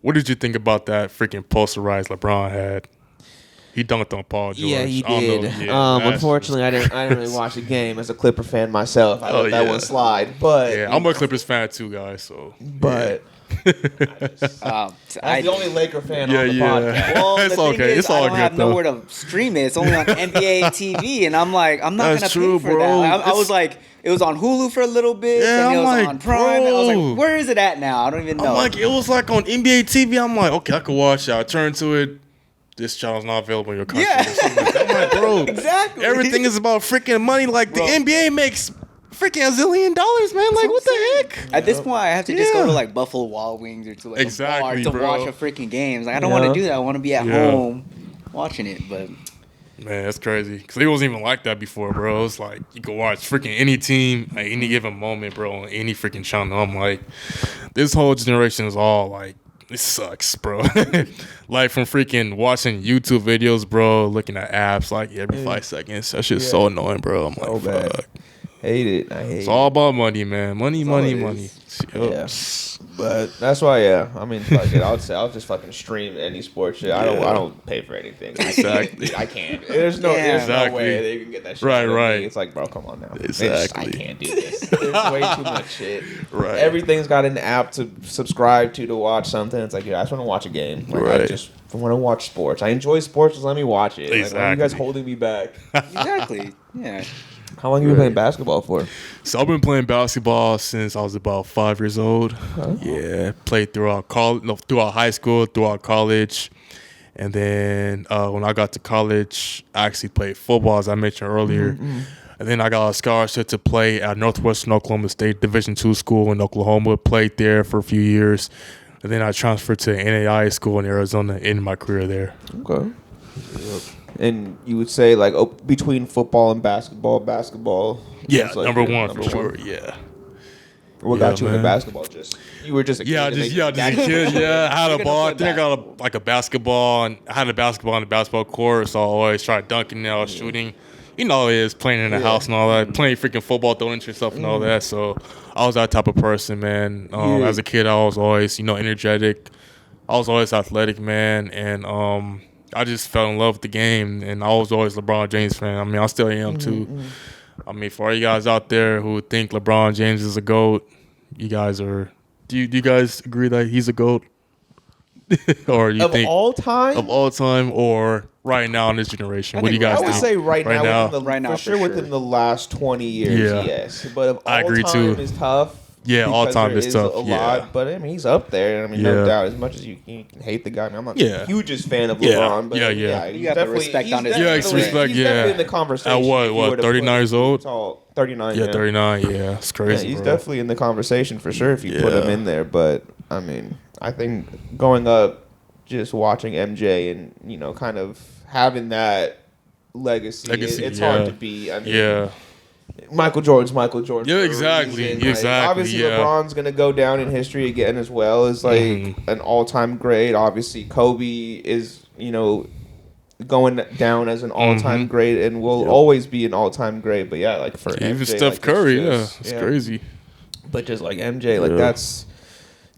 what did you think about that freaking posterized LeBron had? He dunked on Paul George. Yeah, he I don't know. did. Yeah, Unfortunately, I didn't really watch the game as a Clipper fan myself. I let that one slide. But yeah, I'm a Clippers fan too, guys. So, but Um, I'm the only Laker fan Yeah, on the yeah. podcast. Well, It's the all thing good. is, It's all I don't good, have though. nowhere to stream it. It's only on NBA TV, and I'm like, I'm not That's gonna true, pay for bro. that. I was like, it was on Hulu for a little bit, Yeah, and it I'm was like, on Prime. And I was bro. like, where is it at now? I don't even know. I'm like, it was like on NBA TV. I'm like, okay, I could watch it. I turn to it. This channel's not available in your country. Yeah. Or something like that. I'm like, bro, Exactly. everything is about freaking money. Like Bro. the NBA makes freaking $1 zillion, man. Like what the heck? At this point, I have to just go Yeah. to like Buffalo Wild Wings or to like Exactly, a bar to bro. watch a freaking games. Like I don't want to do that. I want to be at Yeah. home watching it. But Man, that's crazy. Because it wasn't even like that before, bro. It's like you could watch freaking any team at any given moment, bro, on any freaking channel. I'm like, this whole generation is all like, it sucks, bro. Like from freaking watching YouTube videos, bro, looking at apps like every 5 seconds. That shit's so annoying, bro. I'm like, bad. fuck. Hate it. I hate It's it. all about money, man. Money, all money, it money. is. Yup. Yeah. But that's why, I mean, fuck it. I'll just fucking stream any sports shit. I don't pay for anything. Exactly. I can't. There's no Exactly. way they can get that shit. Right, out of right. me. It's like, bro, come on now. Exactly. I can't do this. There's way too much shit. Right. Everything's got an app to subscribe to watch something. It's like, I just want to watch a game. Like, I Right. just want to watch sports. I enjoy sports. Just let me watch it. Like, why are you guys Exactly. holding me back? exactly, yeah. How long have you been playing basketball for? So I've been playing basketball since I was about 5 years old. Yeah, played throughout throughout high school, throughout college, and then when I got to college, I actually played football, as I mentioned earlier. And then I got a scholarship to play at Northwestern Oklahoma State Division II school in Oklahoma. Played there for a few years, and then I transferred to NAI school in Arizona. Ended my career there. Okay. And you would say like between football and basketball. Yeah, was, like, number your one for sure. Yeah. What got you into man. basketball? You were just a kid. Yeah, and just they- a kid. Yeah, I had a You're ball. I gonna think I play got a basketball, and I had a basketball on the basketball court. So I always tried dunking, and I was shooting. You know, it is playing in the house and all that, playing freaking football, throwing into yourself and all that. So I was that type of person, man. As a kid, I was always, energetic. I was always athletic, man, and I just fell in love with the game. And I was always a LeBron James fan. I mean, I still am too. I mean, for all you guys out there who think LeBron James is a GOAT, you guys are. Do you guys agree that he's a GOAT? Or you of think all time? of all time, or right now in this generation? What do you guys I would think? say right now. Right now, for sure, for within the last 20 years, Yeah. yes. But of all I agree, time too. is tough. Yeah, all because time there is tough, A yeah. lot, but I mean, he's up there. I mean, no Yeah. doubt. As much as you can hate the guy, I mean, I'm not Yeah. the hugest fan of Yeah. LeBron, but Yeah. he's You got the definitely respect he's on his definitely- Yeah, it's respect, He's yeah. definitely in the conversation. At what, if you were to put 39 years him old? tall. 39. Yeah, 39. Yeah, it's Yeah, crazy. he's bro. definitely in the conversation for sure if you put him Yeah. in there. But I mean, I think going up, just watching MJ and kind of having that legacy, it's yeah. hard to beat. I mean, Yeah, Michael Jordan's Michael Jordan. Yeah, for a exactly, reason. Like, exactly, obviously, yeah. LeBron's gonna go down in history again as well as like Mhm. an all-time great. Obviously, Kobe is going down as an all-time great and will always be an all-time great. But yeah, like for even MJ, Steph like, Curry. just- It's crazy. But just like MJ, like Yeah.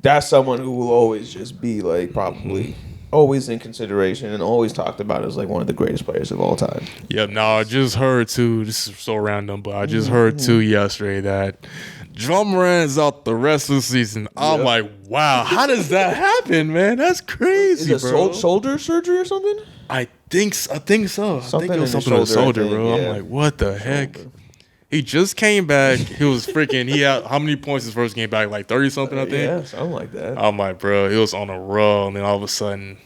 that's someone who will always just be like probably always in consideration and always talked about as like one of the greatest players of all time. Yeah, no, I just heard too. This is so random, but I just heard too yesterday that John Moran's out the rest of the season. I'm Yep. like, wow, how does that happen, man? That's crazy, Is it bro. shoulder surgery or something? I think so. I think Something it was in the something with the shoulder, shoulder, I think, bro. yeah. I'm like, what the heck? He just came back. He was freaking. He had how many points his first game back? Like 30 something, I think. Yeah, something like that. I'm like, bro, he was on a roll, and then all of a sudden,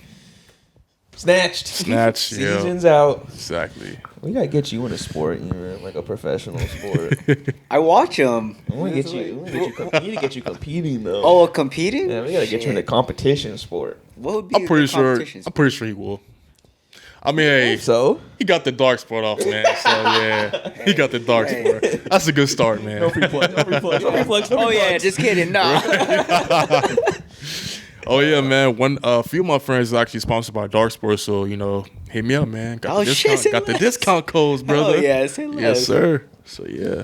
Snatched. snatch. Yeah, Season's out. exactly. We gotta get you in a sport, you know, like a professional sport. I watch them. We need to get you competing though. Oh, competing? Yeah, we gotta get you in a competition sport. What would be I'm pretty the sure. competition I'm pretty sure he will. I mean, hey, So he got the dark sport off, man. So yeah, he got the dark sport. That's a good start, man. no free plug, no free plug, no free plug. Oh yeah, just kidding. Nah. Oh yeah, man. A few of my friends is actually sponsored by Dark Sports, so hit me up, man. Got Oh, the shit, discount. say Got the less. discount codes, brother. Oh yeah, say less. Yes, sir. So yeah.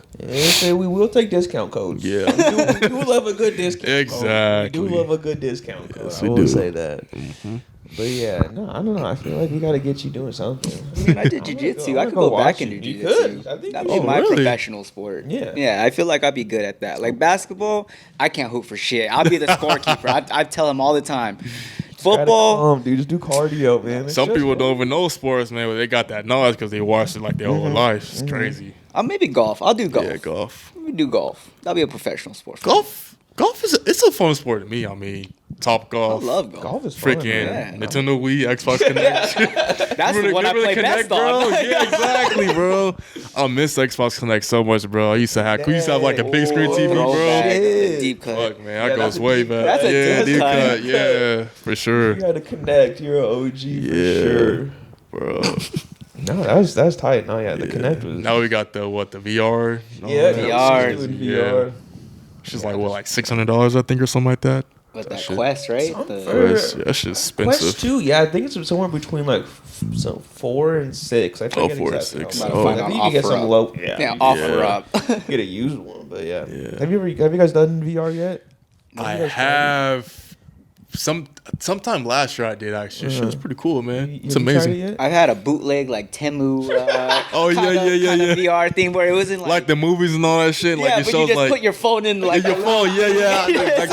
We will take discount codes. Yeah. We do love a good discount. Exactly. We do love a good discount code. Yes, I we will do. say that. Mm-hmm. But yeah, no, I don't know. I feel like we gotta get you doing something. I mean, I did jujitsu. I could go back and do You could. jujitsu. I think That'd you be my really? professional sport. Yeah. Yeah, I feel like I'd be good at that. Like basketball, I can't hoop for shit. I'll be the scorekeeper. I tell him all the time. Football, dude, just do cardio, man. It's Some just people fun. don't even know sports, man, but they got that knowledge because they watched it like their whole life. It's crazy. maybe golf. I'll do golf. Yeah, golf. Let me do golf. That'll be a professional sport. for me. Golf is it's a fun sport to me. I mean, Top I Golf. love golf. Golf is fun, Freaking man. Nintendo Wii, Xbox Connect. That's the one I play best bro. on. Yeah, exactly, bro. I miss Xbox Connect so much, bro. I used to have like a big screen TV, bro. Throwback, Shit. deep cut. Fuck, man, that Yeah, goes that's a way deep- back. that's a Yeah, deep deep cut. cut. Yeah, for sure. You gotta connect. You're an OG for Yeah, sure. bro. No, that's tight. No, yeah, the connect was. Now we got the VR. Yeah, VR. doing Yeah. VR. She's like like $600, I think, or something like that. With that shit. Quest, right? Some The- for- That shit's Quest expensive. 2, yeah, I think it's somewhere between like 4 and 6. I forget 4 and exactly 6. how much. Oh. I think you can get some low. yeah, offer up. Get a used one, but yeah. Yeah. Have you guys done VR yet? I you guys tried have sometime last year I did actually. Shit, it's pretty cool, man. It's Have you tried amazing. it yet? I've had a bootleg like Temu. Oh, yeah, kinda yeah. VR thing where it wasn't Like the movies and all that shit. yeah, Like it but you shows just like put your phone in like your phone. Yeah. Like,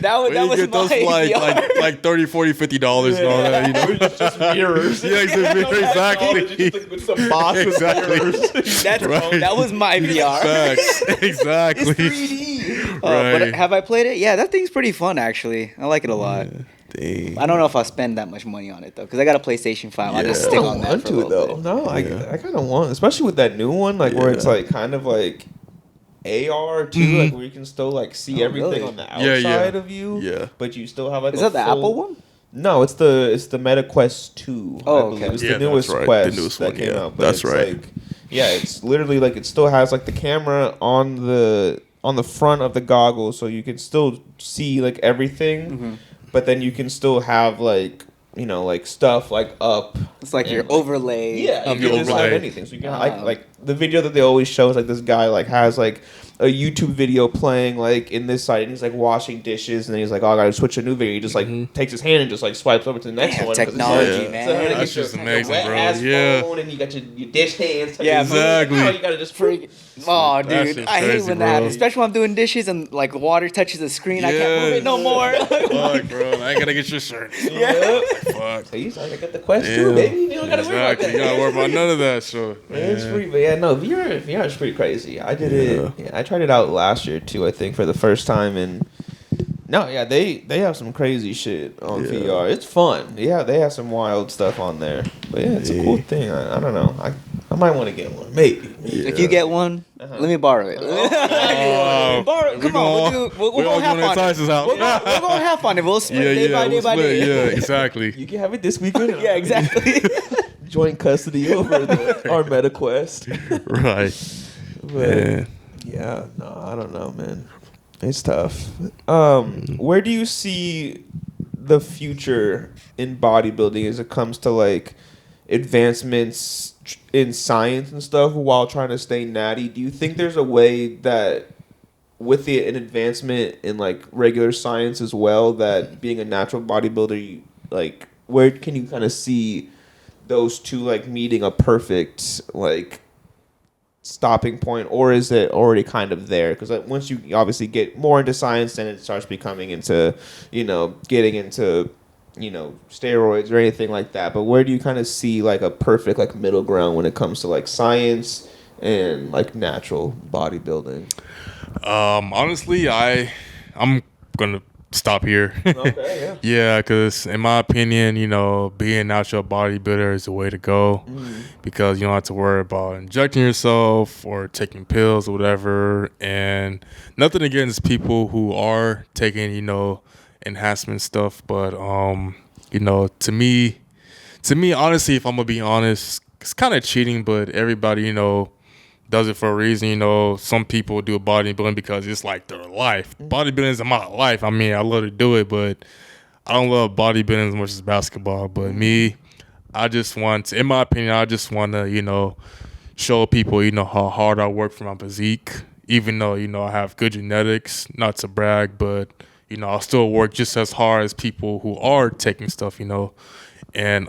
that was where that you was get those my for like VR. like $30, $40, $50 and all that. You know. just mirrors. Yeah, exactly. With some box with Exactly. mirrors. That's Right. that was my VR. Facts. Exactly. 3D. Right. But have I played it? Yeah, that thing's pretty fun actually. I like it a lot. Dang. I don't know if I'll spend that much money on it though, because I got a PlayStation 5. I'll just Yeah. stick I on that want for a to little though. bit. No, Yeah. I kind of want, especially with that new one, like where it's Yeah. like kind of like AR too, like where you can still like see Oh, everything really? on the Yeah, outside yeah. of you. Yeah. But you still have like Is a that the full- Apple one? No, it's the Meta Quest 2. Oh, I believe. okay. It's Yeah, the newest that's right. Quest The newest that one, came yeah. out. But That's it's right. Like, yeah, it's literally like it still has like the camera on the front of the goggles, so you can still see like everything. Mm-hmm. But then you can still have like like stuff like up. It's like and, your overlay. Yeah, of you your can just have overlay. anything. So you can Oh. like the video that they always show is like this guy like has like a YouTube video playing like in this side, and he's like washing dishes, and then he's like, "Oh, I gotta switch a new video." He just like takes his hand and just like swipes over to the next Damn, one. 'cause it's technology, like- man. so you That's get just your amazing, wet bro. ass Yeah. phone, and you got your dish hands. Yeah, Exactly. You gotta just freak. Oh, That dude, shit's I hate crazy, when bro. that happens, especially when I'm doing dishes and like water touches the screen. I can't move it no more. Fuck, bro. I ain't gonna get your shirt. Yeah. Fuck. So he's like, I got the Quest Damn. too, baby. You don't gotta worry about Exactly. that. You gotta worry about none of that. So It's free, but yeah, no, VR is pretty crazy. I did it. Yeah, I tried it out last year too. I think for the first time, and no, yeah, they have some crazy shit on Yeah. VR. It's fun. Yeah, they have some wild stuff on there. But yeah, it's a cool thing. I don't know. I might want to get one. Maybe. If you get one, let me borrow it. Borrow it. Come on, we'll go half on it. House. We'll go half on it. We'll split Yeah, day by day we'll by split. day. Yeah, exactly. You can have it this weekend. Yeah, exactly. Joint custody over our Meta Quest. Right. But yeah, no, I don't know, man. It's tough. Where do you see the future in bodybuilding as it comes to like advancements in science and stuff while trying to stay natty? Do you think there's a way that with an advancement in like regular science as well, that being a natural bodybuilder, you, like where can you kind of see those two like meeting a perfect like stopping point, or is it already kind of there? Because like, once you obviously get more into science, then it starts becoming into getting into steroids or anything like that. But where do you kind of see like a perfect like middle ground when it comes to like science and like natural bodybuilding? Honestly, I'm gonna stop here. Okay, yeah. Yeah, because in my opinion, being a natural bodybuilder is the way to go because you don't have to worry about injecting yourself or taking pills or whatever. And nothing against people who are taking, enhancement stuff, but to me, honestly, if I'm gonna be honest, it's kind of cheating. But everybody, does it for a reason. Some people do bodybuilding because it's like their life. Bodybuilding is my life. I mean, I love to do it, but I don't love bodybuilding as much as basketball. But me, I just want to, in my opinion, I just want to, show people, how hard I work for my physique. Even though, I have good genetics, not to brag, but, I'll still work just as hard as people who are taking stuff, And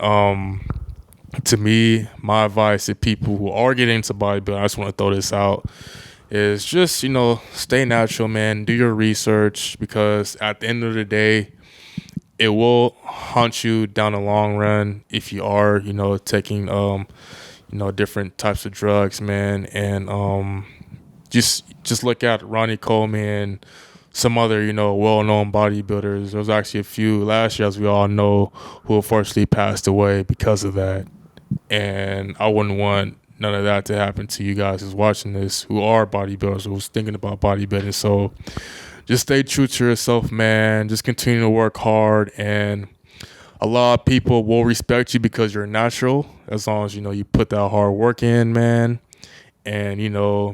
to me, my advice to people who are getting into bodybuilding, I just want to throw this out, is just, stay natural, man. Do your research because at the end of the day, it will haunt you down the long run if you are, taking, different types of drugs, man. And just look at Ronnie Coleman, some other, well-known bodybuilders. There was actually a few last year, as we all know, who unfortunately passed away because of that. And I wouldn't want none of that to happen to you guys who's watching this, who are bodybuilders, who's thinking about bodybuilding. So just stay true to yourself, man. Just continue to work hard. And a lot of people will respect you because you're natural, as long as, you put that hard work in, man. And,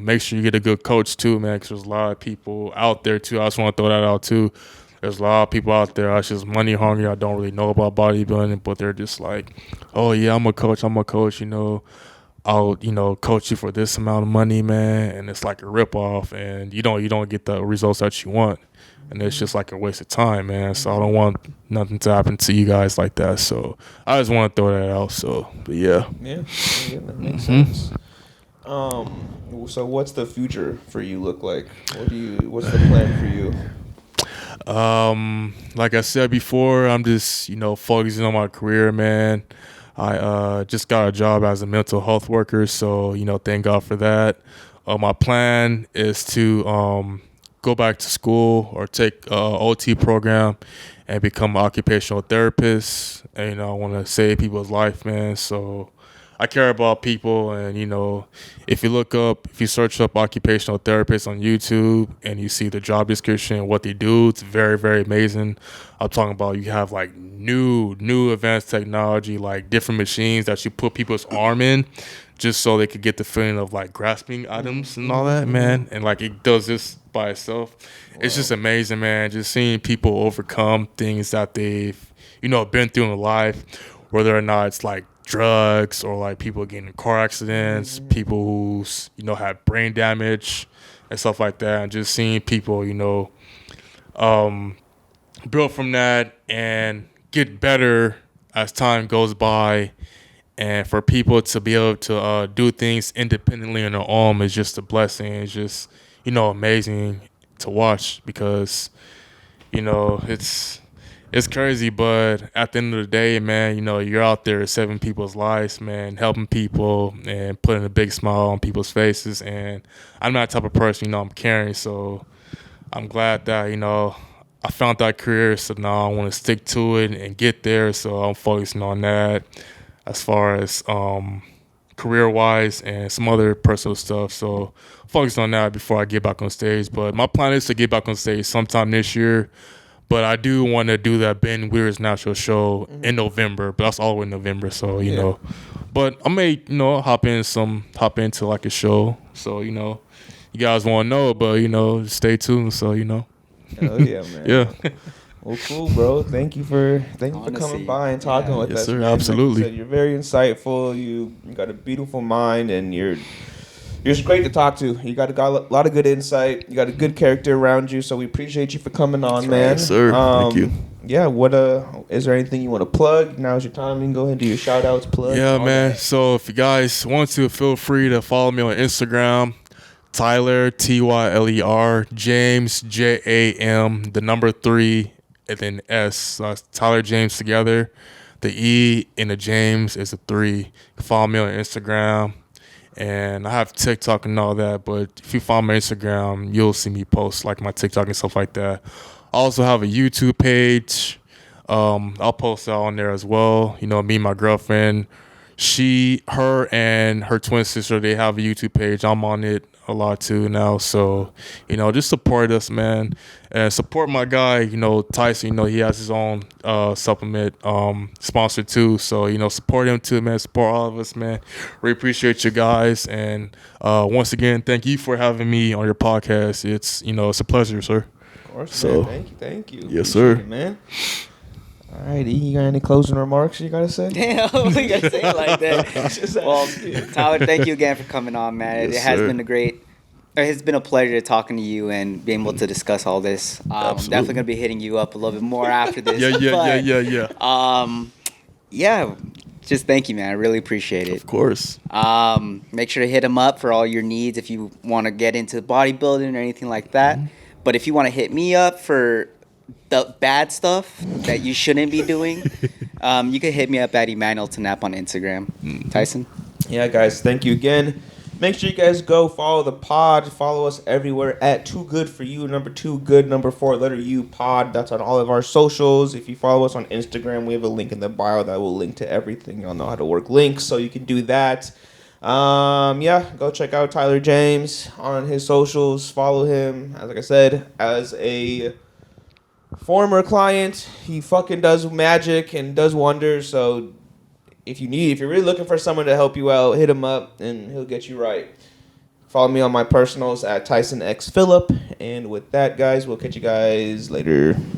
make sure you get a good coach too, man, because there's a lot of people out there too. I just want to throw that out too. There's a lot of people out there that's just money hungry. I don't really know about bodybuilding, but they're just like, oh, yeah, I'm a coach. I'll, coach you for this amount of money, man. And it's like a ripoff, and you don't get the results that you want. And it's just like a waste of time, man. So I don't want nothing to happen to you guys like that. So I just want to throw that out. So, but yeah. Yeah, that makes sense. So what's the future for you look like? What's the plan for you? Like I said before, I'm just, focusing on my career, man. I just got a job as a mental health worker, so, thank God for that. My plan is to go back to school or take a OT program and become an occupational therapist. And, I want to save people's life, man. So I care about people, and if you search up occupational therapists on YouTube and you see the job description and what they do, it's very, very amazing. I'm talking about you have like new advanced technology, like different machines that you put people's arm in just so they could get the feeling of like grasping items and all that, man. And like it does this by itself. Wow. It's just amazing, man. Just seeing people overcome things that they've, been through in life, whether or not it's like drugs or like people getting in car accidents, people who's, have brain damage and stuff like that. And just seeing people, build from that and get better as time goes by. And for people to be able to do things independently on their own is just a blessing. It's just, amazing to watch because, it's crazy. But at the end of the day, man, you're out there saving people's lives, man, helping people and putting a big smile on people's faces. And I'm that type of person, I'm caring. So I'm glad that, I found that career. So now I want to stick to it and get there. So I'm focusing on that as far as career-wise and some other personal stuff. So focus on that before I get back on stage. But my plan is to get back on stage sometime this year. But I do want to do that Ben Weir's Natural show in November. But that's all in November. So, you know. But I may, hop into like a show. So, you guys want to know. But, stay tuned. So, Oh, yeah, man. Yeah. Well, cool, bro. Thank you for coming by and talking with us. Yes, sir. Man. Absolutely. Like you said, you're very insightful. You got a beautiful mind, and you're just great to talk to. You got a lot of good insight. You got a good character around you. So we appreciate you for coming on, man. Yes, sir. Thank you. Yeah. Is there anything you want to plug? Now's your time. You can go ahead and do your shout outs, plug. Yeah, man. So if you guys want to, feel free to follow me on Instagram. Tyler, Tyler, James, JAM, the number 3, and then S. So it's Tyler James together. The E in the James is a 3. You can follow me on Instagram. And I have TikTok and all that. But if you follow my Instagram, you'll see me post like my TikTok and stuff like that. I also have a YouTube page. I'll post that on there as well. You know, me and my girlfriend, her and her twin sister, they have a YouTube page. I'm on it a lot too now. So, you know, just support us, man. And support my guy, you know, Tyson. You know, he has his own supplement sponsor too. So, you know, support him too, man. Support all of us, man. We appreciate you guys. And once again, thank you for having me on your podcast. It's, you know, it's a pleasure, sir. Of course, So, man. Thank you. Yes, Appreciate sir. it, man. All right, E, you got any closing remarks you gotta say? Damn, we gotta say it like that. Well, Tyler, thank you again for coming on, man. Yes, it has sir. It's been a pleasure talking to you and being able to discuss all this. I'm definitely gonna be hitting you up a little bit more after this. Yeah. Just thank you, man. I really appreciate it. Of course. Make sure to hit him up for all your needs if you want to get into bodybuilding or anything like that. But if you want to hit me up for the bad stuff that you shouldn't be doing, you can hit me up at Emmanuel Tanap on Instagram. Tyson? Yeah, guys, thank you again. Make sure you guys go follow the pod. Follow us everywhere at Too Good For You, number 2 good, number 4 letter U pod. That's on all of our socials. If you follow us on Instagram, we have a link in the bio that will link to everything. Y'all know how to work links, so you can do that. Yeah, go check out Tyler James on his socials. Follow him. As like I said, as a former client, he fucking does magic and does wonders. So if you're really looking for someone to help you out, hit him up and he'll get you right. Follow me on my personals at Tyson X Phillip. And with that, guys, we'll catch you guys later.